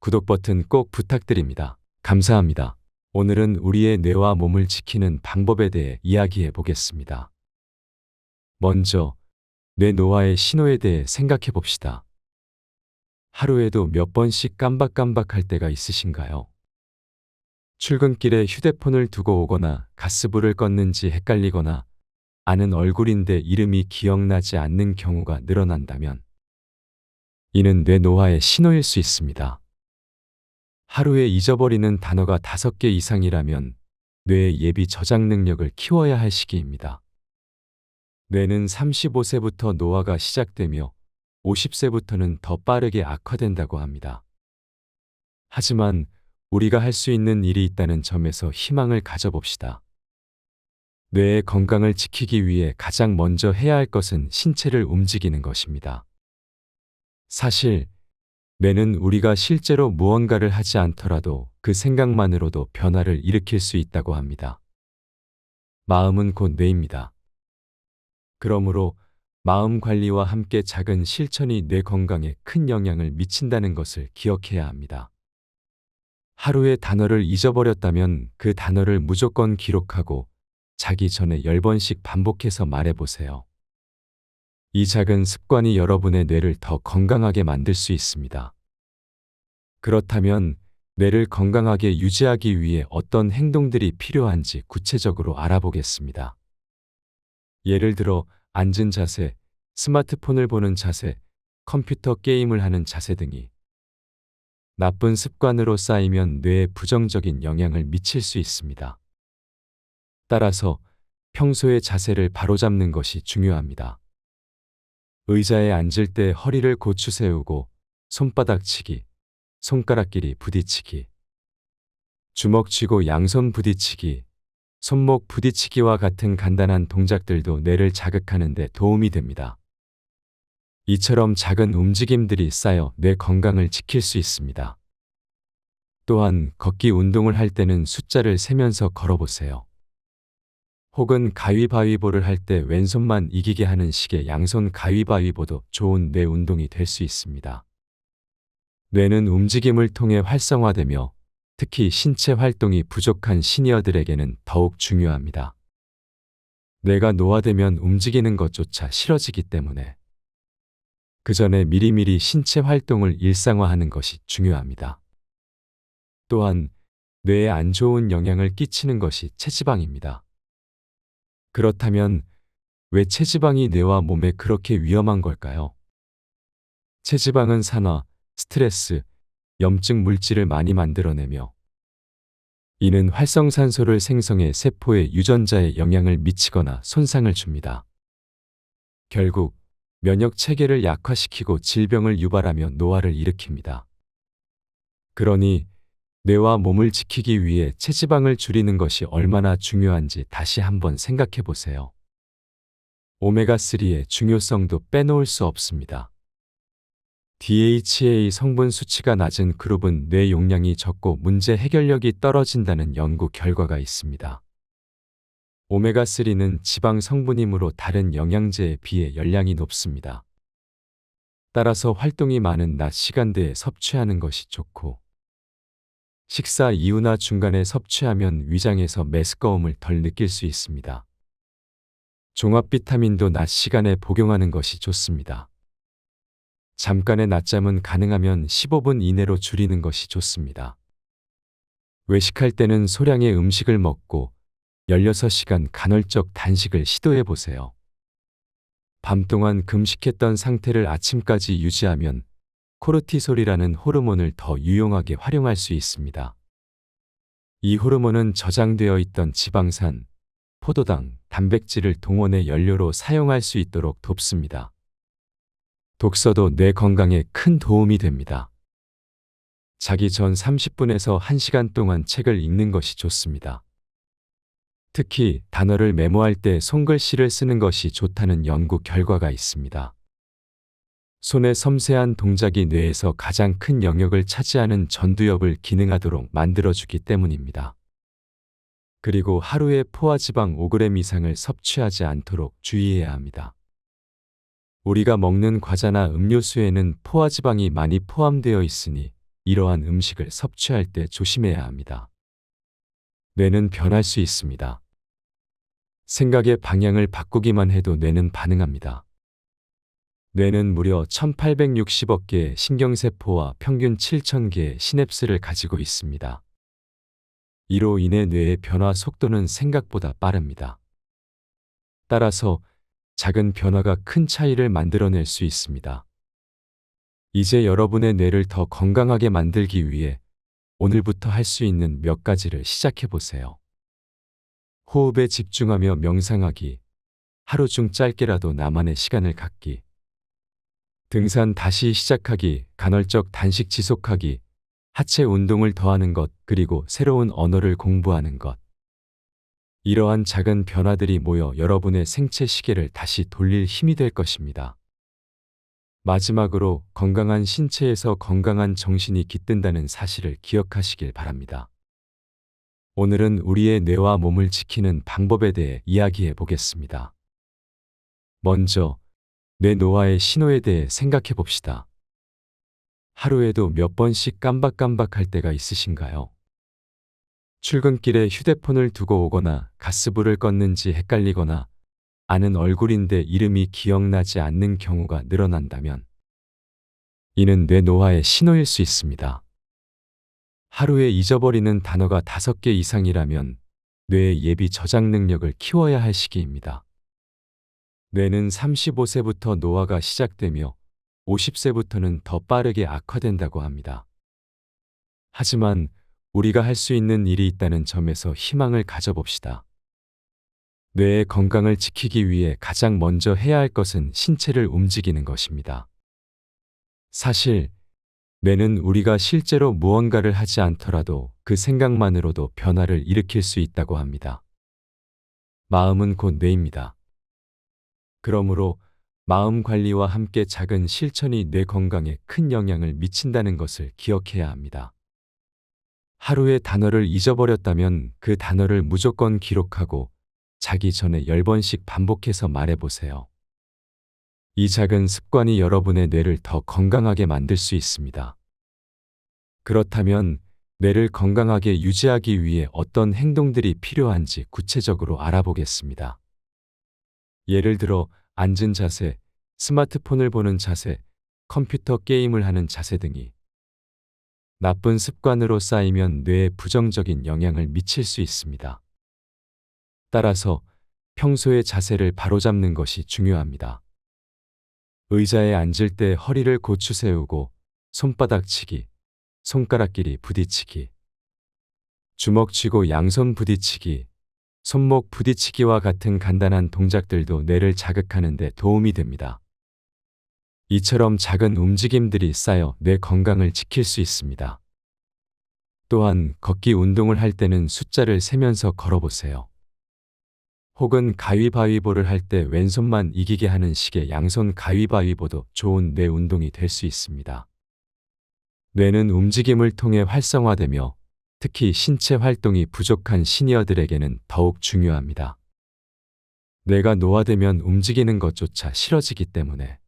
구독 버튼 꼭 부탁드립니다. 감사합니다. 오늘은 우리의 뇌와 몸을 지키는 방법에 대해 이야기해 보겠습니다. 먼저 뇌 노화의 신호에 대해 생각해 봅시다. 하루에도 몇 번씩 깜박깜박할 때가 있으신가요? 출근길에 휴대폰을 두고 오거나 가스불을 껐는지 헷갈리거나 아는 얼굴인데 이름이 기억나지 않는 경우가 늘어난다면 이는 뇌 노화의 신호일 수 있습니다. 하루에 잊어버리는 단어가 5개 이상이라면 뇌의 예비 저장 능력을 키워야 할 시기입니다. 뇌는 35세부터 노화가 시작되며 50세부터는 더 빠르게 악화된다고 합니다. 하지만 우리가 할 수 있는 일이 있다는 점에서 희망을 가져봅시다. 뇌의 건강을 지키기 위해 가장 먼저 해야 할 것은 신체를 움직이는 것입니다. 사실 뇌는 우리가 실제로 무언가를 하지 않더라도 그 생각만으로도 변화를 일으킬 수 있다고 합니다. 마음은 곧 뇌입니다. 그러므로 마음 관리와 함께 작은 실천이 뇌 건강에 큰 영향을 미친다는 것을 기억해야 합니다. 하루에 단어를 잊어버렸다면 그 단어를 무조건 기록하고 자기 전에 10번씩 반복해서 말해보세요. 이 작은 습관이 여러분의 뇌를 더 건강하게 만들 수 있습니다. 그렇다면 뇌를 건강하게 유지하기 위해 어떤 행동들이 필요한지 구체적으로 알아보겠습니다. 예를 들어 앉은 자세, 스마트폰을 보는 자세, 컴퓨터 게임을 하는 자세 등이 나쁜 습관으로 쌓이면 뇌에 부정적인 영향을 미칠 수 있습니다. 따라서 평소의 자세를 바로잡는 것이 중요합니다. 의자에 앉을 때 허리를 고추 세우고 손바닥치기, 손가락끼리 부딪히기, 주먹 쥐고 양손 부딪히기, 손목 부딪히기와 같은 간단한 동작들도 뇌를 자극하는 데 도움이 됩니다. 이처럼 작은 움직임들이 쌓여 뇌 건강을 지킬 수 있습니다. 또한 걷기 운동을 할 때는 숫자를 세면서 걸어보세요. 혹은 가위바위보를 할 때 왼손만 이기게 하는 식의 양손 가위바위보도 좋은 뇌 운동이 될 수 있습니다. 뇌는 움직임을 통해 활성화되며 특히 신체 활동이 부족한 시니어들에게는 더욱 중요합니다. 뇌가 노화되면 움직이는 것조차 싫어지기 때문에 그 전에 미리미리 신체 활동을 일상화하는 것이 중요합니다. 또한 뇌에 안 좋은 영향을 끼치는 것이 체지방입니다. 그렇다면 왜 체지방이 뇌와 몸에 그렇게 위험한 걸까요? 체지방은 산화, 스트레스, 염증 물질을 많이 만들어내며 이는 활성산소를 생성해 세포의 유전자에 영향을 미치거나 손상을 줍니다. 결국 면역 체계를 약화시키고 질병을 유발하며 노화를 일으킵니다. 그러니 뇌와 몸을 지키기 위해 체지방을 줄이는 것이 얼마나 중요한지 다시 한번 생각해 보세요. 오메가3의 중요성도 빼놓을 수 없습니다. DHA 성분 수치가 낮은 그룹은 뇌 용량이 적고 문제 해결력이 떨어진다는 연구 결과가 있습니다. 오메가3는 지방 성분이므로 다른 영양제에 비해 열량이 높습니다. 따라서 활동이 많은 낮 시간대에 섭취하는 것이 좋고 식사 이후나 중간에 섭취하면 위장에서 메스꺼움을 덜 느낄 수 있습니다. 종합 비타민도 낮 시간에 복용하는 것이 좋습니다. 잠깐의 낮잠은 가능하면 15분 이내로 줄이는 것이 좋습니다. 외식할 때는 소량의 음식을 먹고 16시간 간헐적 단식을 시도해 보세요. 밤 동안 금식했던 상태를 아침까지 유지하면 코르티솔이라는 호르몬을 더 유용하게 활용할 수 있습니다. 이 호르몬은 저장되어 있던 지방산, 포도당, 단백질을 동원해 연료로 사용할 수 있도록 돕습니다. 독서도 뇌 건강에 큰 도움이 됩니다. 자기 전 30분에서 1시간 동안 책을 읽는 것이 좋습니다. 특히 단어를 메모할 때 손글씨를 쓰는 것이 좋다는 연구 결과가 있습니다. 손의 섬세한 동작이 뇌에서 가장 큰 영역을 차지하는 전두엽을 기능하도록 만들어주기 때문입니다. 그리고 하루에 포화지방 5g 이상을 섭취하지 않도록 주의해야 합니다. 우리가 먹는 과자나 음료수에는 포화지방이 많이 포함되어 있으니 이러한 음식을 섭취할 때 조심해야 합니다. 뇌는 변할 수 있습니다. 생각의 방향을 바꾸기만 해도 뇌는 반응합니다. 뇌는 무려 1860억 개의 신경세포와 평균 7000개의 시냅스를 가지고 있습니다. 이로 인해 뇌의 변화 속도는 생각보다 빠릅니다. 따라서 작은 변화가 큰 차이를 만들어낼 수 있습니다. 이제 여러분의 뇌를 더 건강하게 만들기 위해 오늘부터 할 수 있는 몇 가지를 시작해 보세요. 호흡에 집중하며 명상하기, 하루 중 짧게라도 나만의 시간을 갖기, 등산 다시 시작하기, 간헐적 단식 지속하기, 하체 운동을 더하는 것, 그리고 새로운 언어를 공부하는 것. 이러한 작은 변화들이 모여 여러분의 생체 시계를 다시 돌릴 힘이 될 것입니다. 마지막으로 건강한 신체에서 건강한 정신이 깃든다는 사실을 기억하시길 바랍니다. 오늘은 우리의 뇌와 몸을 지키는 방법에 대해 이야기해 보겠습니다. 먼저, 뇌 노화의 신호에 대해 생각해 봅시다. 하루에도 몇 번씩 깜박깜박할 때가 있으신가요? 출근길에 휴대폰을 두고 오거나 가스불을 껐는지 헷갈리거나 아는 얼굴인데 이름이 기억나지 않는 경우가 늘어난다면 이는 뇌 노화의 신호일 수 있습니다. 하루에 잊어버리는 단어가 5개 이상이라면 뇌의 예비 저장 능력을 키워야 할 시기입니다. 뇌는 35세부터 노화가 시작되며 50세부터는 더 빠르게 악화된다고 합니다. 하지만 우리가 할 수 있는 일이 있다는 점에서 희망을 가져봅시다. 뇌의 건강을 지키기 위해 가장 먼저 해야 할 것은 신체를 움직이는 것입니다. 사실, 뇌는 우리가 실제로 무언가를 하지 않더라도 그 생각만으로도 변화를 일으킬 수 있다고 합니다. 마음은 곧 뇌입니다. 그러므로 마음 관리와 함께 작은 실천이 뇌 건강에 큰 영향을 미친다는 것을 기억해야 합니다. 하루에 단어를 잊어버렸다면 그 단어를 무조건 기록하고 자기 전에 10번씩 반복해서 말해보세요. 이 작은 습관이 여러분의 뇌를 더 건강하게 만들 수 있습니다. 그렇다면 뇌를 건강하게 유지하기 위해 어떤 행동들이 필요한지 구체적으로 알아보겠습니다. 예를 들어 앉은 자세, 스마트폰을 보는 자세, 컴퓨터 게임을 하는 자세 등이 나쁜 습관으로 쌓이면 뇌에 부정적인 영향을 미칠 수 있습니다. 따라서 평소의 자세를 바로잡는 것이 중요합니다. 의자에 앉을 때 허리를 고추 세우고 손바닥치기, 손가락끼리 부딪히기, 주먹 쥐고 양손 부딪히기, 손목 부딪히기와 같은 간단한 동작들도 뇌를 자극하는 데 도움이 됩니다. 이처럼 작은 움직임들이 쌓여 뇌 건강을 지킬 수 있습니다. 또한 걷기 운동을 할 때는 숫자를 세면서 걸어보세요. 혹은 가위바위보를 할 때 왼손만 이기게 하는 식의 양손 가위바위보도 좋은 뇌 운동이 될 수 있습니다. 뇌는 움직임을 통해 활성화되며 특히 신체 활동이 부족한 시니어들에게는 더욱 중요합니다. 뇌가 노화되면 움직이는 것조차 싫어지기 때문에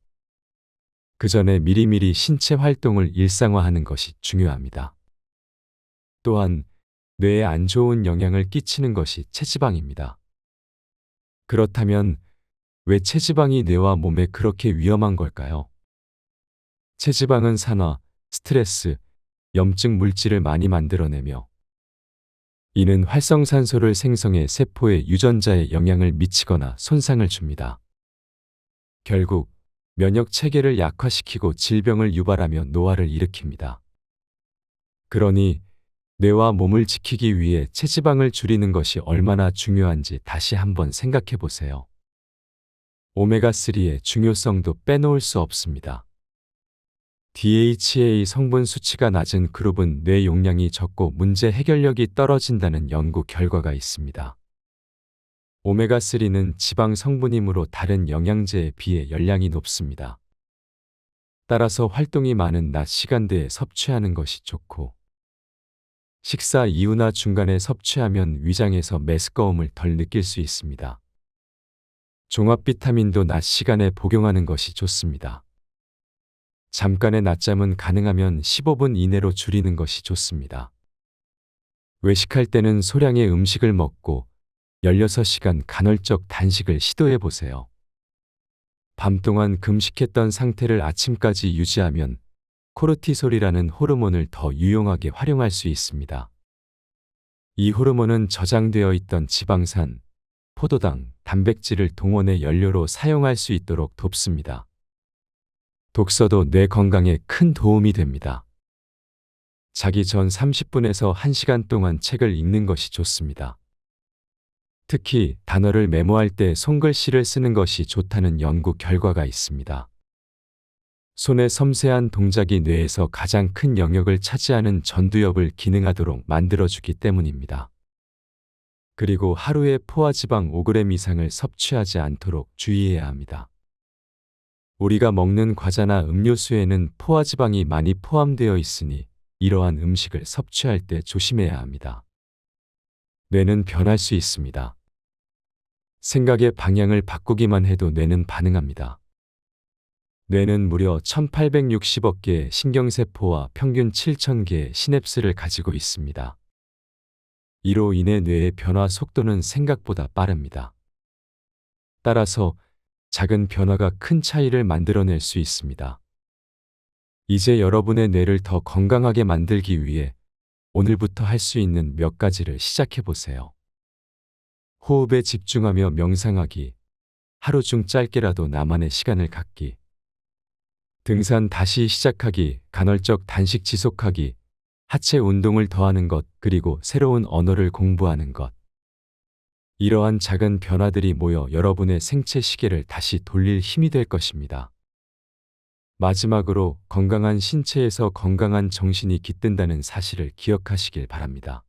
그 전에 미리미리 신체 활동을 일상화하는 것이 중요합니다. 또한 뇌에 안 좋은 영향을 끼치는 것이 체지방입니다. 그렇다면 왜 체지방이 뇌와 몸에 그렇게 위험한 걸까요? 체지방은 산화, 스트레스, 염증 물질을 많이 만들어내며 이는 활성산소를 생성해 세포의 유전자에 영향을 미치거나 손상을 줍니다. 결국 면역 체계를 약화시키고 질병을 유발하며 노화를 일으킵니다. 그러니 뇌와 몸을 지키기 위해 체지방을 줄이는 것이 얼마나 중요한지 다시 한번 생각해 보세요. 오메가3의 중요성도 빼놓을 수 없습니다. DHA 성분 수치가 낮은 그룹은 뇌 용량이 적고 문제 해결력이 떨어진다는 연구 결과가 있습니다. 오메가3는 지방 성분이므로 다른 영양제에 비해 열량이 높습니다. 따라서 활동이 많은 낮 시간대에 섭취하는 것이 좋고 식사 이후나 중간에 섭취하면 위장에서 메스꺼움을 덜 느낄 수 있습니다. 종합 비타민도 낮 시간에 복용하는 것이 좋습니다. 잠깐의 낮잠은 가능하면 15분 이내로 줄이는 것이 좋습니다. 외식할 때는 소량의 음식을 먹고 16시간 간헐적 단식을 시도해 보세요. 밤 동안 금식했던 상태를 아침까지 유지하면 코르티솔이라는 호르몬을 더 유용하게 활용할 수 있습니다. 이 호르몬은 저장되어 있던 지방산, 포도당, 단백질을 동원의 연료로 사용할 수 있도록 돕습니다. 독서도 뇌 건강에 큰 도움이 됩니다. 자기 전 30분에서 1시간 동안 책을 읽는 것이 좋습니다. 특히 단어를 메모할 때 손글씨를 쓰는 것이 좋다는 연구 결과가 있습니다. 손의 섬세한 동작이 뇌에서 가장 큰 영역을 차지하는 전두엽을 기능하도록 만들어주기 때문입니다. 그리고 하루에 포화지방 5g 이상을 섭취하지 않도록 주의해야 합니다. 우리가 먹는 과자나 음료수에는 포화지방이 많이 포함되어 있으니 이러한 음식을 섭취할 때 조심해야 합니다. 뇌는 변할 수 있습니다. 생각의 방향을 바꾸기만 해도 뇌는 반응합니다. 뇌는 무려 1860억 개의 신경세포와 평균 7000개의 시냅스를 가지고 있습니다. 이로 인해 뇌의 변화 속도는 생각보다 빠릅니다. 따라서 작은 변화가 큰 차이를 만들어낼 수 있습니다. 이제 여러분의 뇌를 더 건강하게 만들기 위해 오늘부터 할 수 있는 몇 가지를 시작해 보세요. 호흡에 집중하며 명상하기, 하루 중 짧게라도 나만의 시간을 갖기, 등산 다시 시작하기, 간헐적 단식 지속하기, 하체 운동을 더하는 것, 그리고 새로운 언어를 공부하는 것. 이러한 작은 변화들이 모여 여러분의 생체 시계를 다시 돌릴 힘이 될 것입니다. 마지막으로 건강한 신체에서 건강한 정신이 깃든다는 사실을 기억하시길 바랍니다.